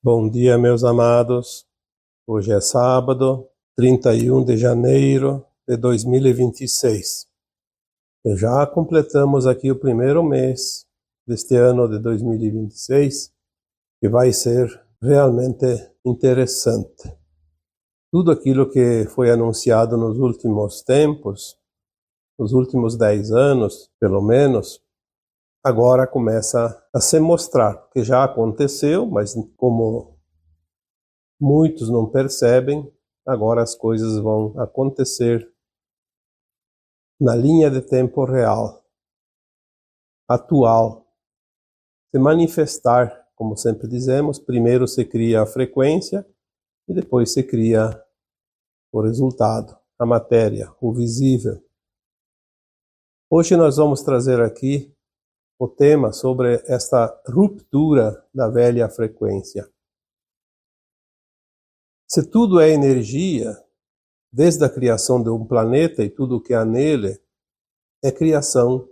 Bom dia, meus amados. Hoje é sábado, 31 de janeiro de 2026. E já completamos aqui o primeiro mês deste ano de 2026, que vai ser realmente interessante. Tudo aquilo que foi anunciado nos últimos tempos, nos últimos 10 anos, pelo menos, agora começa a se mostrar, que já aconteceu, mas como muitos não percebem, agora as coisas vão acontecer na linha de tempo real, atual, se manifestar, como sempre dizemos. Primeiro se cria a frequência e depois se cria o resultado, a matéria, o visível. Hoje nós vamos trazer aqui o tema sobre esta ruptura da velha frequência. Se tudo é energia, desde a criação de um planeta e tudo o que há nele, é criação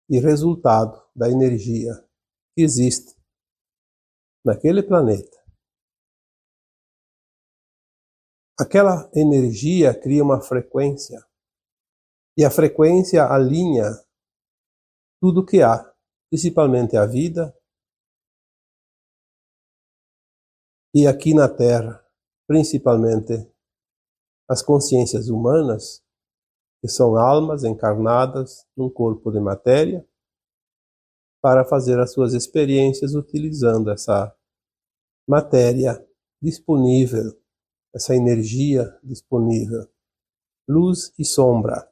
e resultado da energia que existe naquele planeta. Aquela energia cria uma frequência, e a frequência alinha tudo o que há, principalmente a vida, e aqui na Terra, principalmente as consciências humanas, que são almas encarnadas num corpo de matéria, para fazer as suas experiências utilizando essa matéria disponível, essa energia disponível, luz e sombra.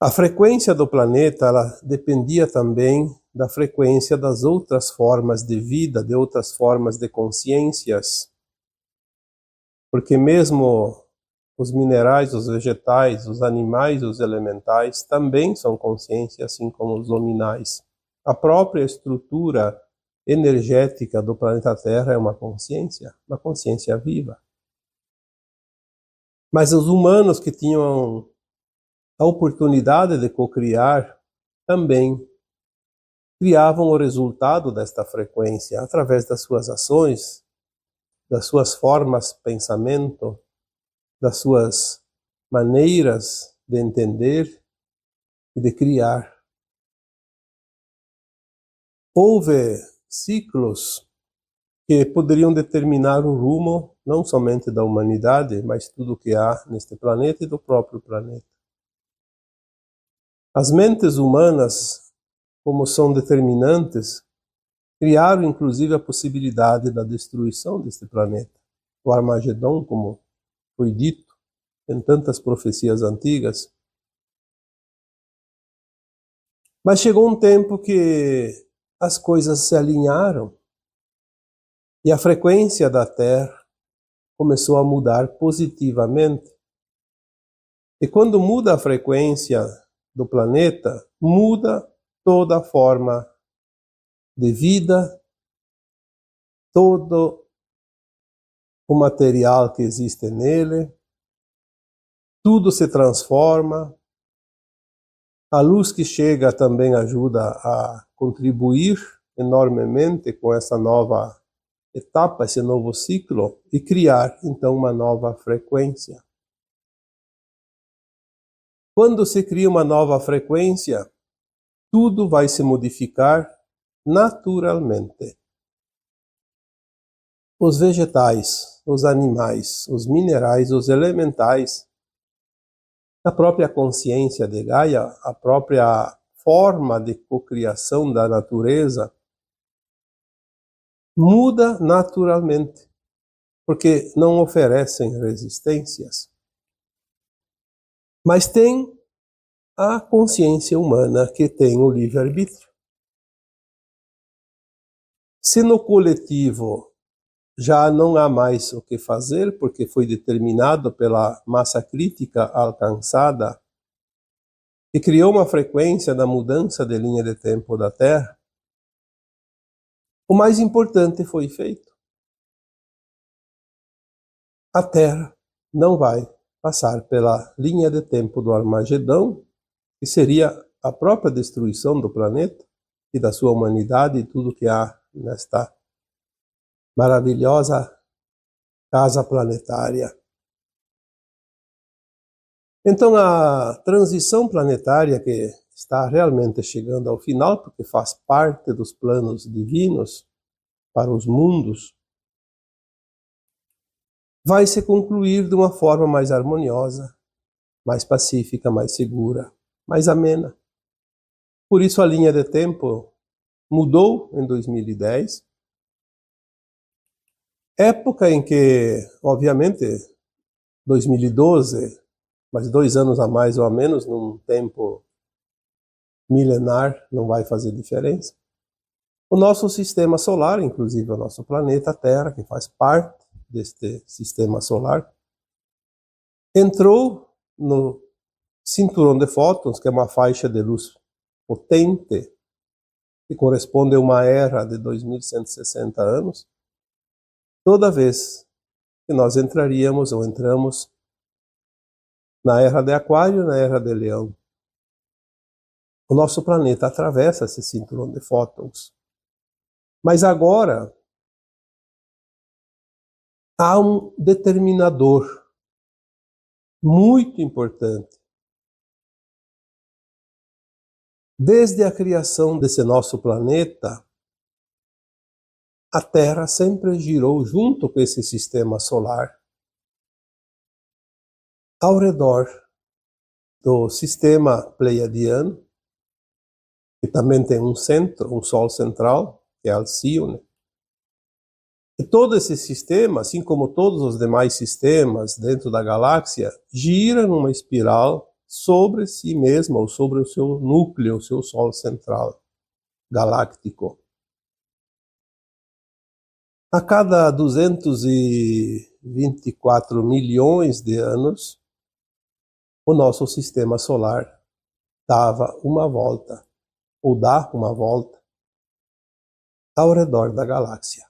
A frequência do planeta, ela dependia também da frequência das outras formas de vida, de outras formas de consciências, porque mesmo os minerais, os vegetais, os animais, os elementais também são consciência, assim como os luminais. A própria estrutura energética do planeta Terra é uma consciência viva. Mas os humanos que tinham a oportunidade de cocriar também criavam o resultado desta frequência através das suas ações, das suas formas de pensamento, das suas maneiras de entender e de criar. Houve ciclos que poderiam determinar o rumo não somente da humanidade, mas tudo o que há neste planeta e do próprio planeta. As mentes humanas, como são determinantes, criaram inclusive a possibilidade da destruição deste planeta. O Armagedon, como foi dito em tantas profecias antigas. Mas chegou um tempo que as coisas se alinharam e a frequência da Terra começou a mudar positivamente. E quando muda a frequência do planeta, muda toda a forma de vida, todo o material que existe nele, tudo se transforma. A luz que chega também ajuda a contribuir enormemente com essa nova etapa, esse novo ciclo, e criar então uma nova frequência. Quando se cria uma nova frequência, tudo vai se modificar naturalmente. Os vegetais, os animais, os minerais, os elementais, a própria consciência de Gaia, a própria forma de cocriação da natureza, muda naturalmente, porque não oferecem resistências. Mas tem a consciência humana que tem o livre-arbítrio. Se no coletivo já não há mais o que fazer, porque foi determinado pela massa crítica alcançada, e criou uma frequência da mudança de linha de tempo da Terra, o mais importante foi feito. A Terra não vai passar pela linha de tempo do Armagedão, que seria a própria destruição do planeta e da sua humanidade e tudo que há nesta maravilhosa casa planetária. Então, a transição planetária, que está realmente chegando ao final, porque faz parte dos planos divinos para os mundos, vai se concluir de uma forma mais harmoniosa, mais pacífica, mais segura, mais amena. Por isso a linha de tempo mudou em 2010, época em que, obviamente, 2012, mas 2 anos a mais ou a menos, num tempo milenar, não vai fazer diferença. O nosso sistema solar, inclusive o nosso planeta Terra, que faz parte deste sistema solar, entrou no cinturão de fótons, que é uma faixa de luz potente, que corresponde a uma era de 2160 anos, toda vez que nós entraríamos ou entramos na era de Aquário, na era de Leão. O nosso planeta atravessa esse cinturão de fótons. Mas agora há um determinador muito importante. Desde a criação desse nosso planeta, a Terra sempre girou junto com esse sistema solar, ao redor do sistema pleiadiano, que também tem um centro, um Sol central, que é Alcíone. E todo esse sistema, assim como todos os demais sistemas dentro da galáxia, gira numa espiral sobre si mesma, ou sobre o seu núcleo, o seu Sol central galáctico. A cada 224 milhões de anos, o nosso sistema solar dava uma volta, ou dá uma volta, ao redor da galáxia.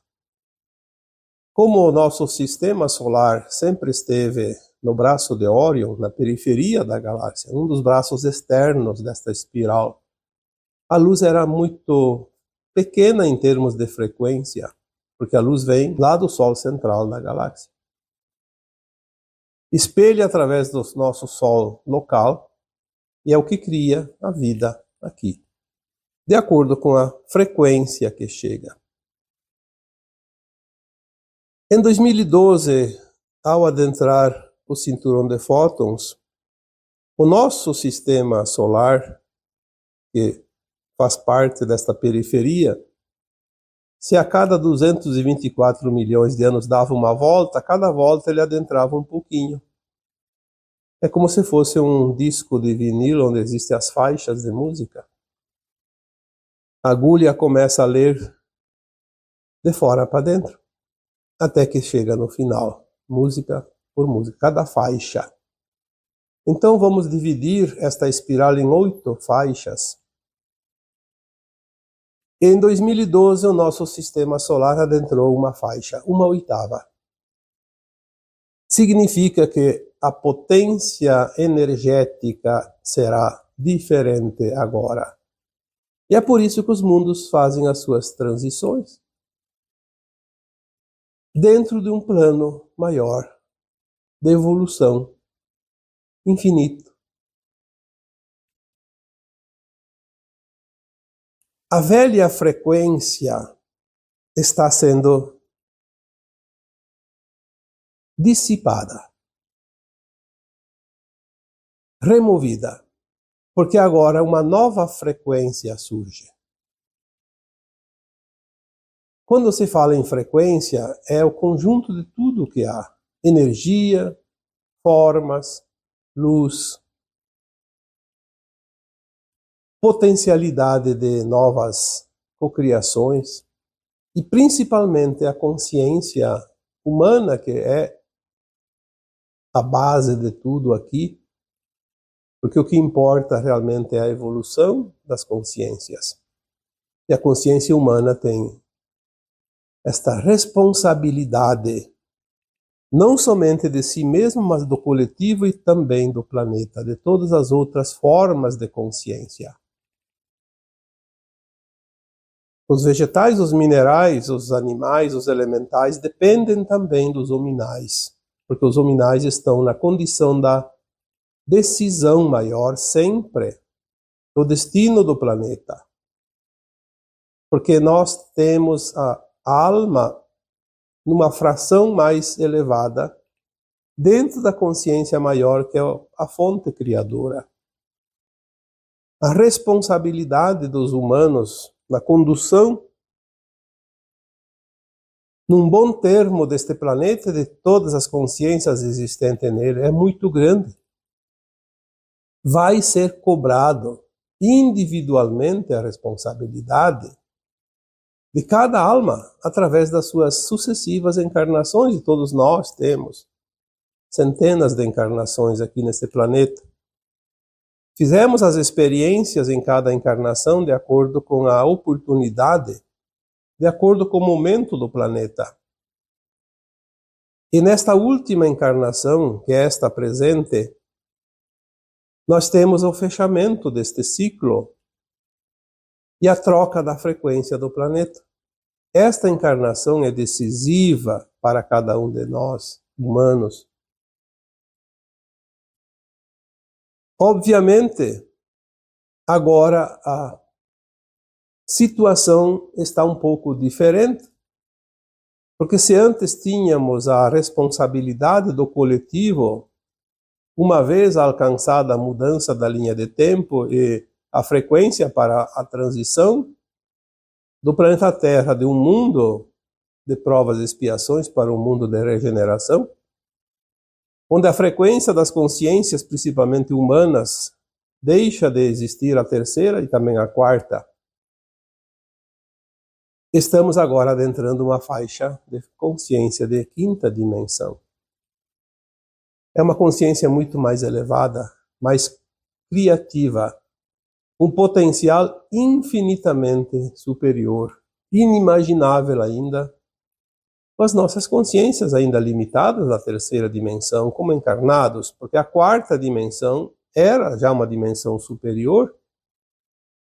Como o nosso sistema solar sempre esteve no braço de Órion, na periferia da galáxia, um dos braços externos desta espiral, a luz era muito pequena em termos de frequência, porque a luz vem lá do Sol central da galáxia. Espelha através do nosso Sol local e é o que cria a vida aqui, de acordo com a frequência que chega. Em 2012, ao adentrar o cinturão de fótons, o nosso sistema solar, que faz parte desta periferia, se a cada 224 milhões de anos dava uma volta, a cada volta ele adentrava um pouquinho. É como se fosse um disco de vinil onde existem as faixas de música. A agulha começa a ler de fora para dentro, até que chega no final, música por música, cada faixa. Então vamos dividir esta espiral em 8 faixas. Em 2012, o nosso sistema solar adentrou uma faixa, uma oitava. Significa que a potência energética será diferente agora. E é por isso que os mundos fazem as suas transições dentro de um plano maior de evolução infinito. A velha frequência está sendo dissipada, removida, porque agora uma nova frequência surge. Quando se fala em frequência, é o conjunto de tudo que há: energia, formas, luz, potencialidade de novas cocriações e principalmente a consciência humana, que é a base de tudo aqui, porque o que importa realmente é a evolução das consciências. E a consciência humana tem esta responsabilidade, não somente de si mesmo, mas do coletivo e também do planeta, de todas as outras formas de consciência. Os vegetais, os minerais, os animais, os elementais dependem também dos hominais, porque os hominais estão na condição da decisão maior sempre do destino do planeta. Porque nós temos a alma numa fração mais elevada dentro da consciência maior, que é a fonte criadora. A responsabilidade dos humanos na condução, num bom termo, deste planeta e de todas as consciências existentes nele é muito grande. Vai ser cobrado individualmente a responsabilidade de cada alma através das suas sucessivas encarnações, e todos nós temos centenas de encarnações aqui neste planeta. Fizemos as experiências em cada encarnação de acordo com a oportunidade, de acordo com o momento do planeta. E nesta última encarnação, que é esta presente, nós temos o fechamento deste ciclo e a troca da frequência do planeta. Esta encarnação é decisiva para cada um de nós, humanos. Obviamente, agora a situação está um pouco diferente, porque se antes tínhamos a responsabilidade do coletivo, uma vez alcançada a mudança da linha de tempo e a frequência para a transição do planeta Terra de um mundo de provas e expiações para um mundo de regeneração, onde a frequência das consciências, principalmente humanas, deixa de existir a terceira e também a quarta. Estamos agora adentrando uma faixa de consciência de quinta dimensão. É uma consciência muito mais elevada, mais criativa, um potencial infinitamente superior, inimaginável ainda, com as nossas consciências ainda limitadas à terceira dimensão, como encarnados, porque a quarta dimensão era já uma dimensão superior,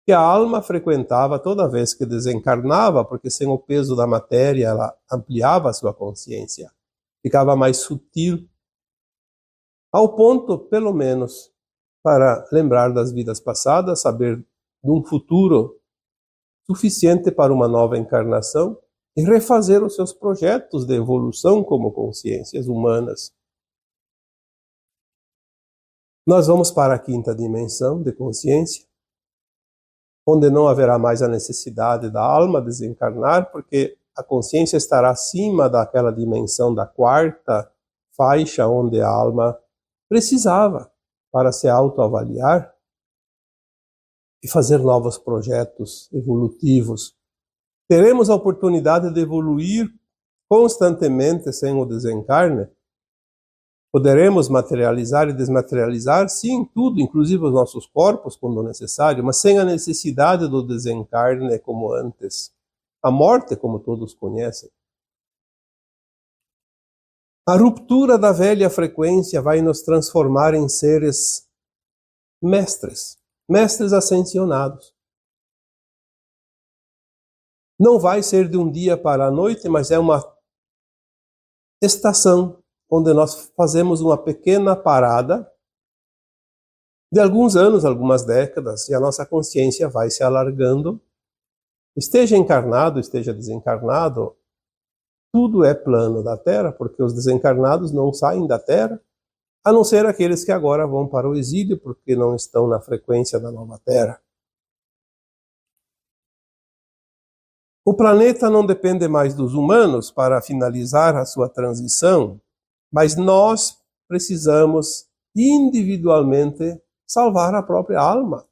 que a alma frequentava toda vez que desencarnava, porque sem o peso da matéria ela ampliava a sua consciência, ficava mais sutil, ao ponto, pelo menos, para lembrar das vidas passadas, saber de um futuro suficiente para uma nova encarnação e refazer os seus projetos de evolução como consciências humanas. Nós vamos para a quinta dimensão de consciência, onde não haverá mais a necessidade da alma desencarnar, porque a consciência estará acima daquela dimensão da quarta faixa, onde a alma precisava para se autoavaliar e fazer novos projetos evolutivos. Teremos a oportunidade de evoluir constantemente sem o desencarne. Poderemos materializar e desmaterializar, sim, tudo, inclusive os nossos corpos, quando necessário, mas sem a necessidade do desencarne como antes. A morte, como todos conhecem. A ruptura da velha frequência vai nos transformar em seres mestres, mestres ascensionados. Não vai ser de um dia para a noite, mas é uma estação onde nós fazemos uma pequena parada de alguns anos, algumas décadas, e a nossa consciência vai se alargando. Esteja encarnado, esteja desencarnado, tudo é plano da Terra, porque os desencarnados não saem da Terra, a não ser aqueles que agora vão para o exílio, porque não estão na frequência da nova Terra. O planeta não depende mais dos humanos para finalizar a sua transição, mas nós precisamos individualmente salvar a própria alma.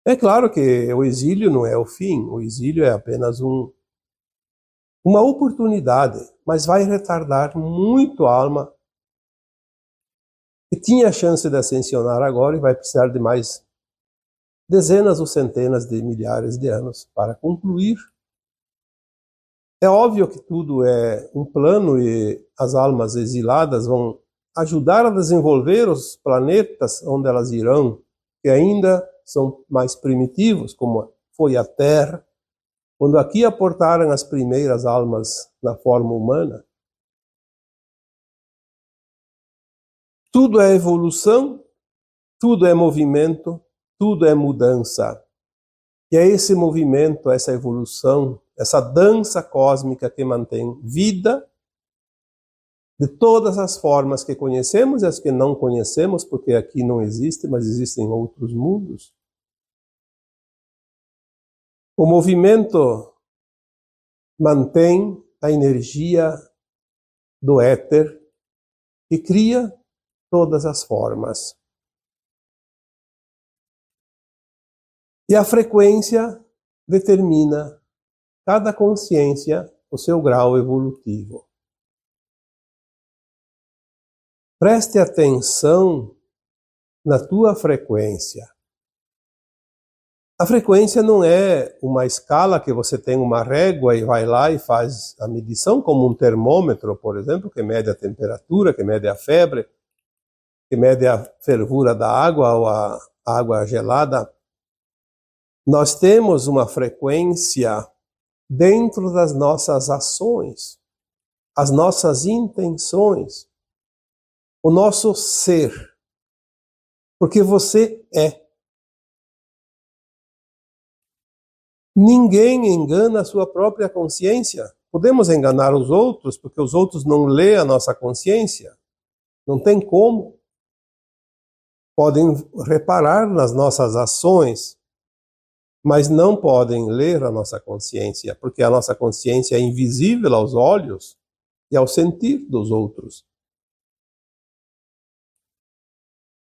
É claro que o exílio não é o fim, o exílio é apenas uma oportunidade, mas vai retardar muito a alma que tinha a chance de ascensionar agora e vai precisar de mais dezenas ou centenas de milhares de anos para concluir. É óbvio que tudo é um plano e as almas exiladas vão ajudar a desenvolver os planetas onde elas irão, que ainda são mais primitivos, como foi a Terra, quando aqui aportaram as primeiras almas na forma humana. Tudo é evolução, tudo é movimento, tudo é mudança. E é esse movimento, essa evolução, essa dança cósmica que mantém vida de todas as formas que conhecemos e as que não conhecemos, porque aqui não existe, mas existem outros mundos. O movimento mantém a energia do éter que cria todas as formas. E a frequência determina cada consciência o seu grau evolutivo. Preste atenção na tua frequência. A frequência não é uma escala que você tem uma régua e vai lá e faz a medição, como um termômetro, por exemplo, que mede a temperatura, que mede a febre, que mede a fervura da água ou a água gelada. Nós temos uma frequência dentro das nossas ações, as nossas intenções, o nosso ser, porque você é. Ninguém engana a sua própria consciência. Podemos enganar os outros, porque os outros não lêem a nossa consciência. Não tem como. Podem reparar nas nossas ações, mas não podem ler a nossa consciência, porque a nossa consciência é invisível aos olhos e ao sentir dos outros.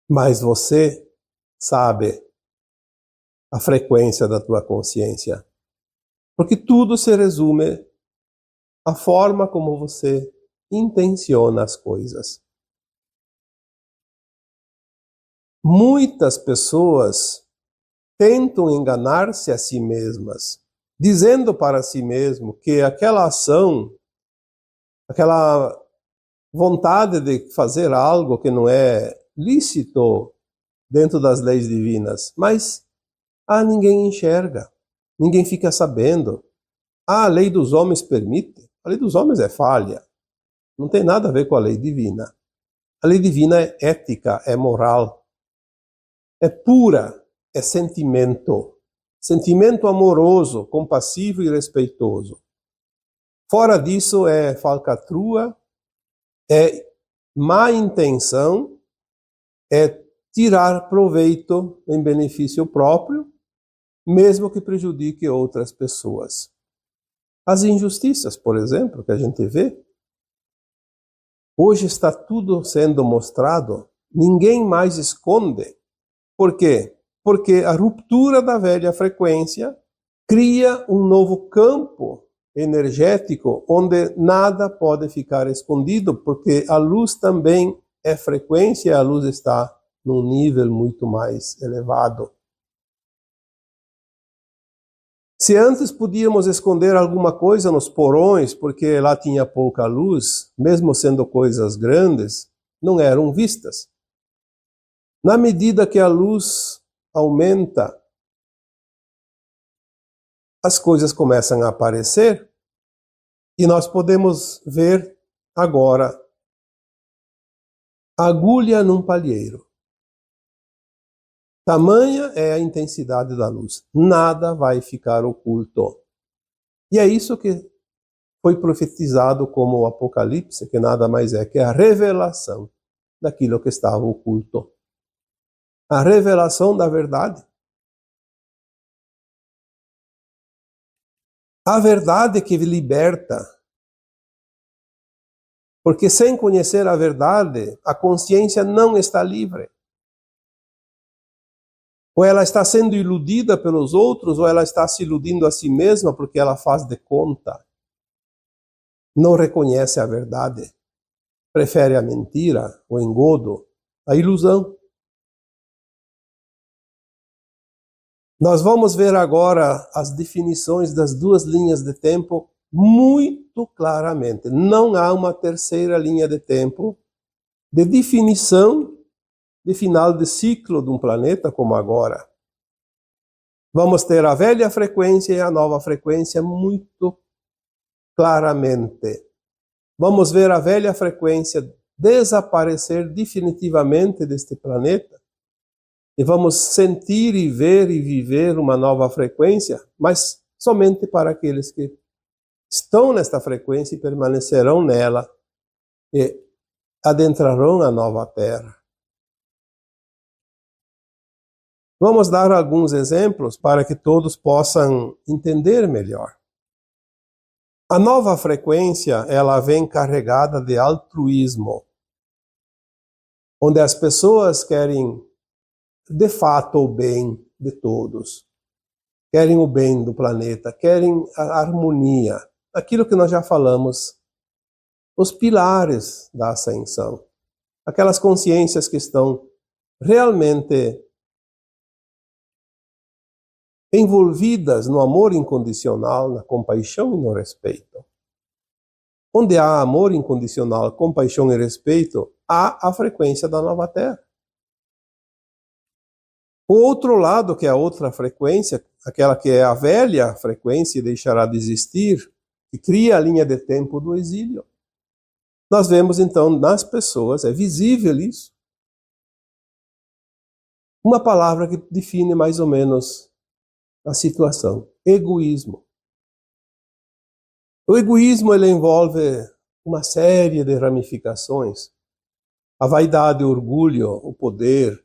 Mas você sabe a frequência da tua consciência, porque tudo se resume à forma como você intenciona as coisas. Muitas pessoas tentam enganar-se a si mesmas, dizendo para si mesmo que aquela ação, aquela vontade de fazer algo que não é lícito dentro das leis divinas, mas ninguém enxerga, ninguém fica sabendo. A lei dos homens permite, a lei dos homens é falha, não tem nada a ver com a lei divina. A lei divina é ética, é moral, é pura, é sentimento amoroso, compassivo e respeitoso. Fora disso é falcatrua, é má intenção, é tirar proveito em benefício próprio, mesmo que prejudique outras pessoas. As injustiças, por exemplo, que a gente vê, hoje está tudo sendo mostrado, ninguém mais esconde. Por quê? Porque a ruptura da velha frequência cria um novo campo energético onde nada pode ficar escondido, porque a luz também é frequência e a luz está num nível muito mais elevado. Se antes podíamos esconder alguma coisa nos porões, porque lá tinha pouca luz, mesmo sendo coisas grandes, não eram vistas. Na medida que a luz aumenta, as coisas começam a aparecer e nós podemos ver agora a agulha num palheiro. Tamanha é a intensidade da luz. Nada vai ficar oculto. E é isso que foi profetizado como o Apocalipse, que nada mais é que a revelação daquilo que estava oculto. A revelação da verdade. A verdade que liberta. Porque sem conhecer a verdade, a consciência não está livre. Ou ela está sendo iludida pelos outros, ou ela está se iludindo a si mesma porque ela faz de conta. Não reconhece a verdade. Prefere a mentira, o engodo, a ilusão. Nós vamos ver agora as definições das duas linhas de tempo muito claramente. Não há uma terceira linha de tempo de definição de final de ciclo de um planeta como agora. Vamos ter a velha frequência e a nova frequência muito claramente. Vamos ver a velha frequência desaparecer definitivamente deste planeta e vamos sentir e ver e viver uma nova frequência, mas somente para aqueles que estão nesta frequência e permanecerão nela e adentrarão a nova Terra. Vamos dar alguns exemplos para que todos possam entender melhor. A nova frequência, ela vem carregada de altruísmo, onde as pessoas querem, de fato, o bem de todos. Querem o bem do planeta, querem a harmonia. Aquilo que nós já falamos, os pilares da ascensão. Aquelas consciências que estão realmente envolvidas no amor incondicional, na compaixão e no respeito. Onde há amor incondicional, compaixão e respeito, há a frequência da nova Terra. O outro lado, que é a outra frequência, aquela que é a velha frequência e deixará de existir, que cria a linha de tempo do exílio. Nós vemos então nas pessoas, é visível isso, uma palavra que define mais ou menos a situação: egoísmo. O egoísmo, ele envolve uma série de ramificações. A vaidade, o orgulho, o poder,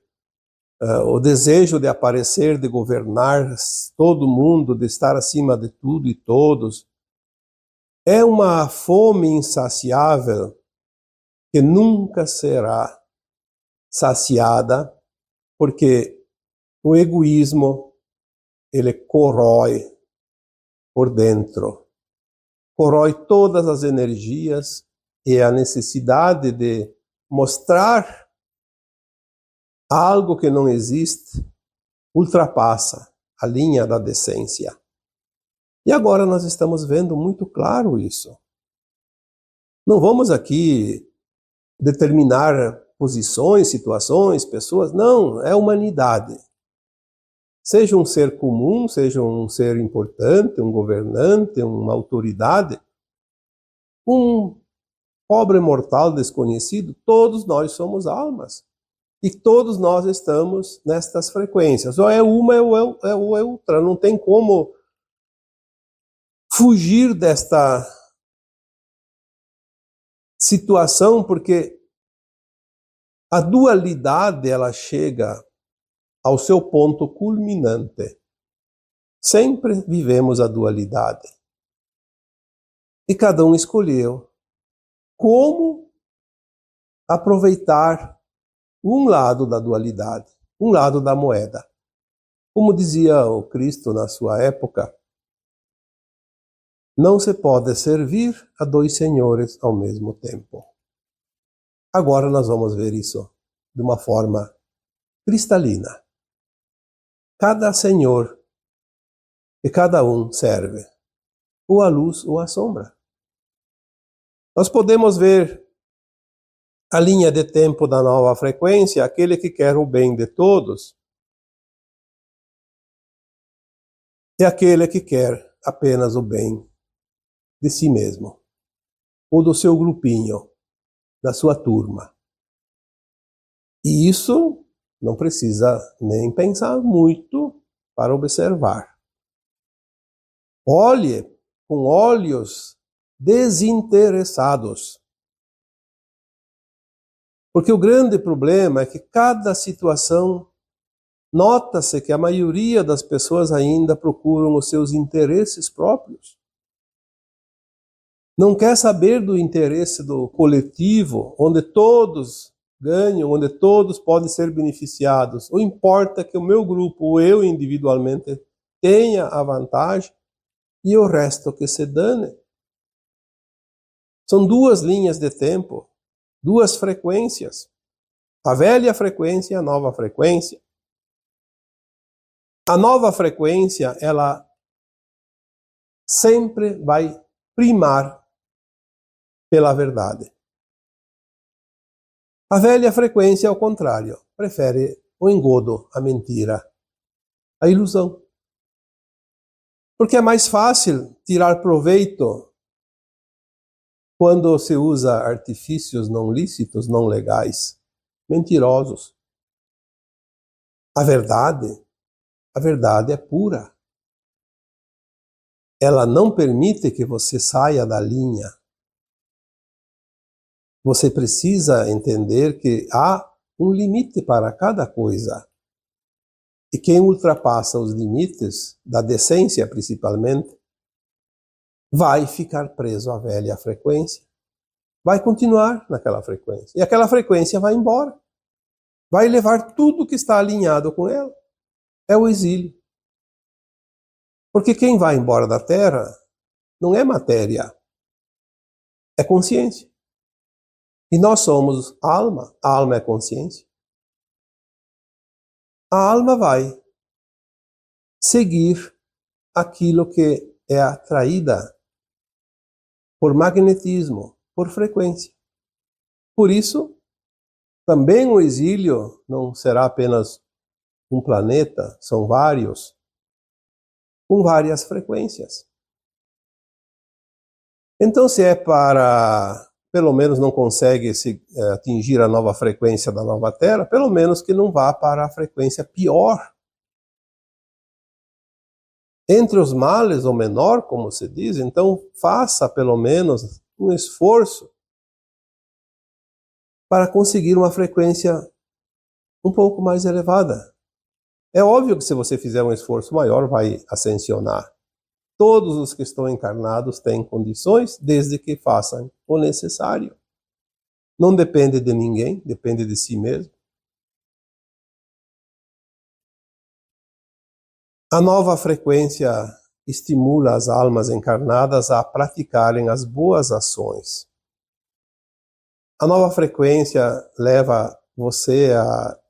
o desejo de aparecer, de governar todo mundo, de estar acima de tudo e todos. É uma fome insaciável que nunca será saciada, porque o egoísmo ele corrói por dentro, corrói todas as energias e a necessidade de mostrar algo que não existe ultrapassa a linha da decência. E agora nós estamos vendo muito claro isso. Não vamos aqui determinar posições, situações, pessoas, não, é humanidade. Seja um ser comum, seja um ser importante, um governante, uma autoridade, um pobre mortal desconhecido, todos nós somos almas. E todos nós estamos nestas frequências. Ou é uma ou é outra. Não tem como fugir desta situação, porque a dualidade ela chega ao seu ponto culminante. Sempre vivemos a dualidade. E cada um escolheu como aproveitar um lado da dualidade, um lado da moeda. Como dizia o Cristo na sua época, não se pode servir a dois senhores ao mesmo tempo. Agora nós vamos ver isso de uma forma cristalina. Cada senhor e cada um serve ou a luz ou a sombra. Nós podemos ver a linha de tempo da nova frequência, aquele que quer o bem de todos e aquele que quer apenas o bem de si mesmo, ou do seu grupinho, da sua turma. E isso não precisa nem pensar muito para observar. Olhe com olhos desinteressados. Porque o grande problema é que cada situação, nota-se que a maioria das pessoas ainda procuram os seus interesses próprios. Não quer saber do interesse do coletivo, onde todos ganham, onde todos podem ser beneficiados. O importa que o meu grupo, ou eu individualmente, tenha a vantagem e o resto que se dane. São duas linhas de tempo, duas frequências. A velha frequência e a nova frequência. A nova frequência, ela sempre vai primar pela verdade. A velha frequência, ao contrário, prefere o engodo, a mentira, a ilusão. Porque é mais fácil tirar proveito quando se usa artifícios não lícitos, não legais, mentirosos. A verdade é pura. Ela não permite que você saia da linha. Você precisa entender que há um limite para cada coisa. E quem ultrapassa os limites, da decência principalmente, vai ficar preso à velha frequência. Vai continuar naquela frequência. E aquela frequência vai embora. Vai levar tudo que está alinhado com ela. É o exílio. Porque quem vai embora da Terra não é matéria, é consciência. E nós somos alma, a alma é consciência. A alma vai seguir aquilo que é atraída por magnetismo, por frequência. Por isso, também o exílio não será apenas um planeta, são vários, com várias frequências. Então, se é para, pelo menos não consegue atingir a nova frequência da nova Terra, pelo menos que não vá para a frequência pior. Entre os males, o menor, como se diz, então faça pelo menos um esforço para conseguir uma frequência um pouco mais elevada. É óbvio que se você fizer um esforço maior, vai ascensionar. Todos os que estão encarnados têm condições, desde que façam o necessário. Não depende de ninguém, depende de si mesmo. A nova frequência estimula as almas encarnadas a praticarem as boas ações. A nova frequência leva você a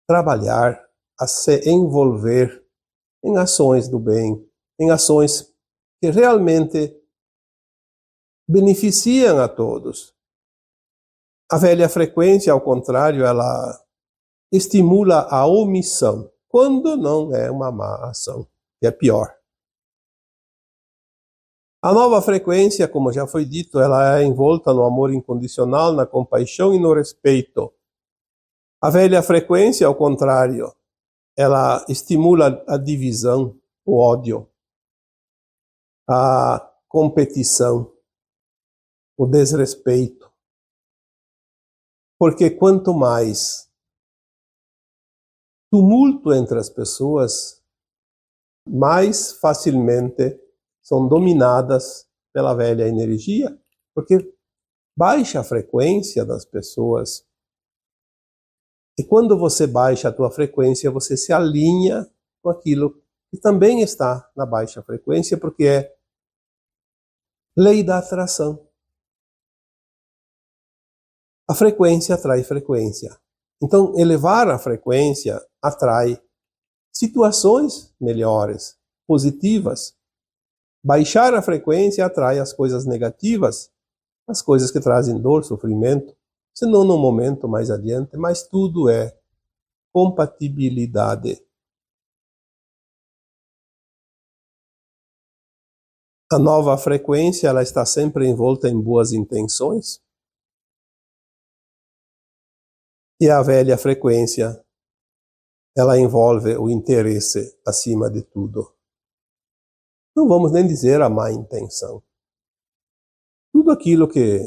trabalhar, a se envolver em ações do bem, em ações que realmente beneficiam a todos. A velha frequência, ao contrário, ela estimula a omissão, quando não é uma má ação, que é pior. A nova frequência, como já foi dito, ela é envolta no amor incondicional, na compaixão e no respeito. A velha frequência, ao contrário, ela estimula a divisão, o ódio, a competição, o desrespeito. Porque quanto mais tumulto entre as pessoas, mais facilmente são dominadas pela velha energia, porque baixa a frequência das pessoas. E quando você baixa a tua frequência, você se alinha com aquilo que também está na baixa frequência, porque é lei da atração. A frequência atrai frequência. Então, elevar a frequência atrai situações melhores, positivas. Baixar a frequência atrai as coisas negativas, as coisas que trazem dor, sofrimento, senão no momento mais adiante, mas tudo é compatibilidade. A nova frequência, ela está sempre envolta em boas intenções. E a velha frequência, ela envolve o interesse acima de tudo. Não vamos nem dizer a má intenção. Tudo aquilo que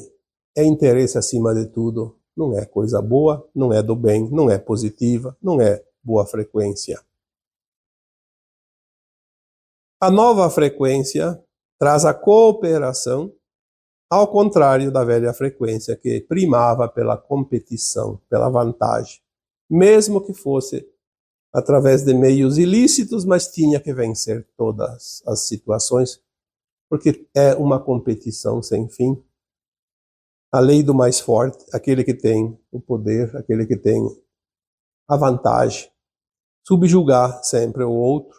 é interesse acima de tudo não é coisa boa, não é do bem, não é positiva, não é boa frequência. A nova frequência traz a cooperação, ao contrário da velha frequência, que primava pela competição, pela vantagem. Mesmo que fosse através de meios ilícitos, mas tinha que vencer todas as situações, porque é uma competição sem fim. A lei do mais forte, aquele que tem o poder, aquele que tem a vantagem, subjugar sempre o outro.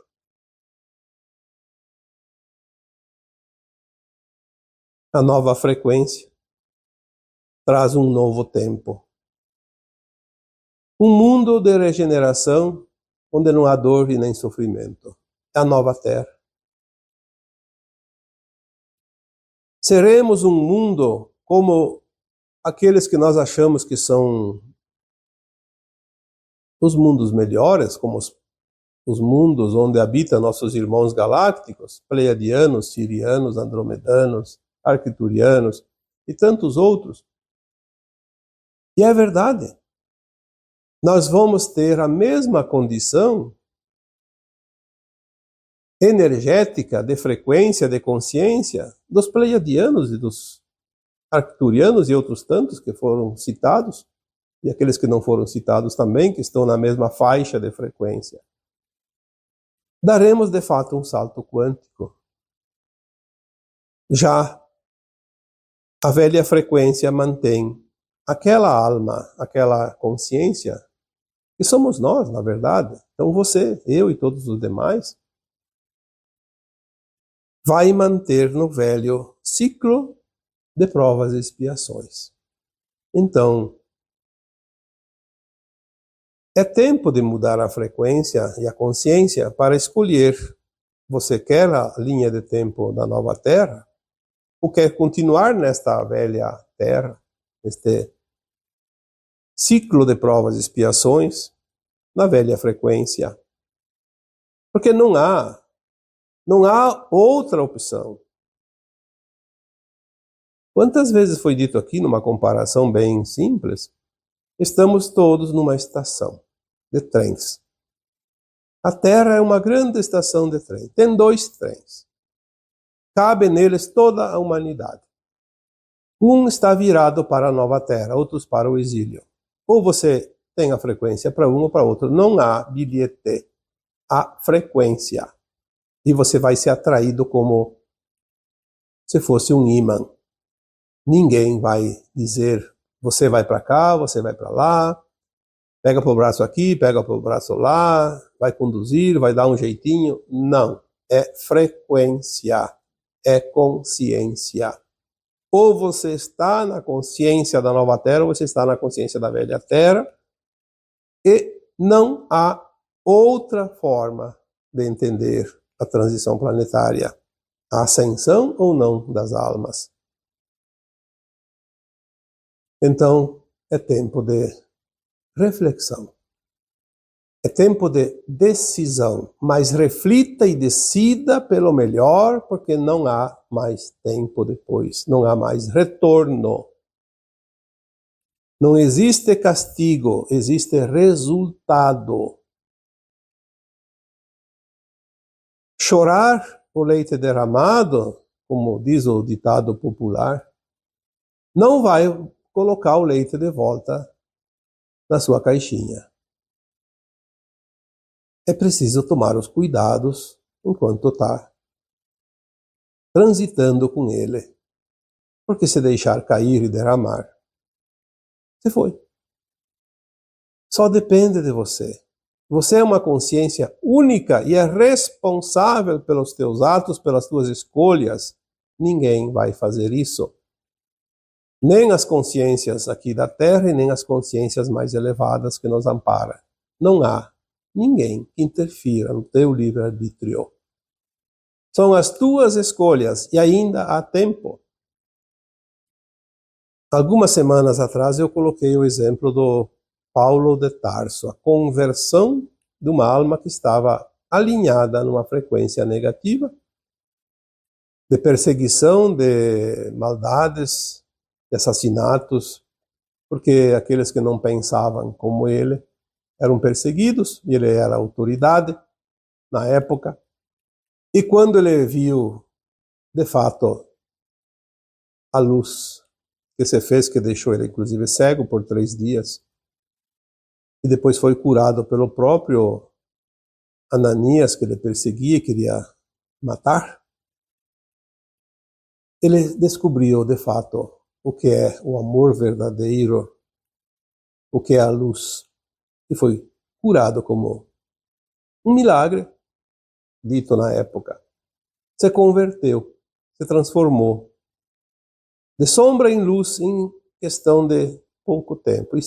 A nova frequência traz um novo tempo. Um mundo de regeneração onde não há dor e nem sofrimento. É a nova Terra. Seremos um mundo como aqueles que nós achamos que são os mundos melhores, como os mundos onde habitam nossos irmãos galácticos, pleiadianos, sirianos, andromedanos, arcturianos e tantos outros. E é verdade. Nós vamos ter a mesma condição energética, de frequência, de consciência dos pleiadianos e dos arcturianos e outros tantos que foram citados, e aqueles que não foram citados também, que estão na mesma faixa de frequência. Daremos, de fato, um salto quântico. Já a velha frequência mantém aquela alma, aquela consciência, que somos nós, na verdade. Então você, eu e todos os demais, vai manter no velho ciclo de provas e expiações. Então, é tempo de mudar a frequência e a consciência para escolher. Você quer a linha de tempo da nova Terra? Ou quer continuar nesta velha Terra, neste ciclo de provas e expiações, na velha frequência? Porque não há outra opção. Quantas vezes foi dito aqui, numa comparação bem simples, estamos todos numa estação de trens. A Terra é uma grande estação de trem. Tem 2 trens. Cabe neles toda a humanidade. Um está virado para a nova Terra, outros para o exílio. Ou você tem a frequência para um ou para outro. Não há bilhete. Há frequência. E você vai ser atraído como se fosse um ímã. Ninguém vai dizer, você vai para cá, você vai para lá, pega pro braço aqui, pega pro braço lá, vai conduzir, vai dar um jeitinho. Não, é frequência, é consciência. Ou você está na consciência da nova Terra, ou você está na consciência da velha Terra, e não há outra forma de entender a transição planetária, a ascensão ou não das almas. Então, é tempo de reflexão. É tempo de decisão. Mas reflita e decida pelo melhor, porque não há mais tempo depois. Não há mais retorno. Não existe castigo, existe resultado. Chorar o leite derramado, como diz o ditado popular, não vai colocar o leite de volta na sua caixinha. É preciso tomar os cuidados enquanto está transitando com ele. Porque se deixar cair e derramar, você foi. Só depende de você. Você é uma consciência única e é responsável pelos teus atos, pelas tuas escolhas. Ninguém vai fazer isso. Nem as consciências aqui da Terra e nem as consciências mais elevadas que nos amparam. Não há ninguém que interfira no teu livre-arbítrio. São as tuas escolhas e ainda há tempo. Algumas semanas atrás eu coloquei o exemplo do Paulo de Tarso, a conversão de uma alma que estava alinhada numa frequência negativa, de perseguição, de maldades, de assassinatos, porque aqueles que não pensavam como ele eram perseguidos, e ele era autoridade na época. E quando ele viu, de fato, a luz que se fez, que deixou ele inclusive cego por 3 dias, e depois foi curado pelo próprio Ananias, que ele perseguia e queria matar, ele descobriu, de fato, o que é o amor verdadeiro, o que é a luz, e foi curado como um milagre, dito na época. Se converteu, se transformou de sombra em luz em questão de pouco tempo. E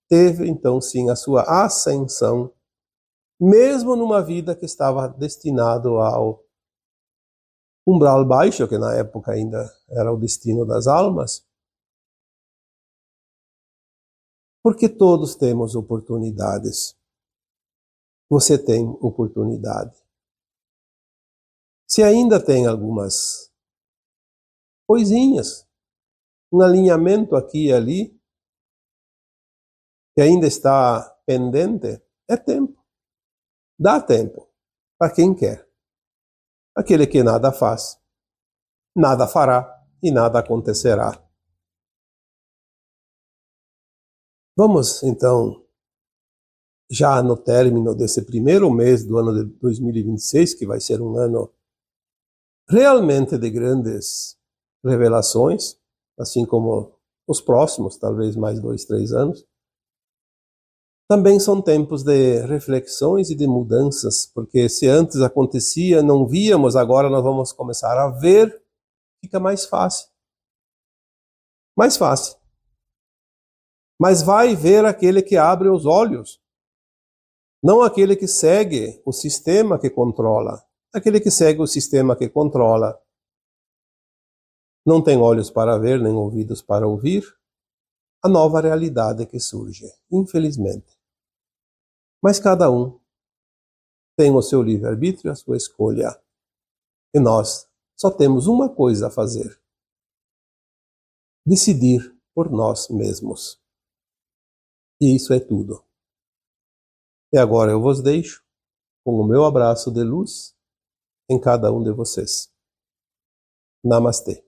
teve, então, sim, a sua ascensão, mesmo numa vida que estava destinado ao umbral baixo, que na época ainda era o destino das almas, porque todos temos oportunidades. Você tem oportunidade. Se ainda tem algumas coisinhas, um alinhamento aqui e ali, que ainda está pendente, é tempo. Dá tempo para quem quer. Aquele que nada faz, nada fará e nada acontecerá. Vamos, então, já no término desse primeiro mês do ano de 2026, que vai ser um ano realmente de grandes revelações, assim como os próximos, talvez mais 2, 3 anos. Também são tempos de reflexões e de mudanças, porque se antes acontecia, não víamos, agora nós vamos começar a ver, fica mais fácil. Mais fácil. Mas vai ver aquele que abre os olhos, não aquele que segue o sistema que controla. Aquele que segue o sistema que controla não tem olhos para ver, nem ouvidos para ouvir a nova realidade que surge, infelizmente. Mas cada um tem o seu livre-arbítrio, a sua escolha. E nós só temos uma coisa a fazer: decidir por nós mesmos. E isso é tudo. E agora eu vos deixo com o meu abraço de luz em cada um de vocês. Namastê.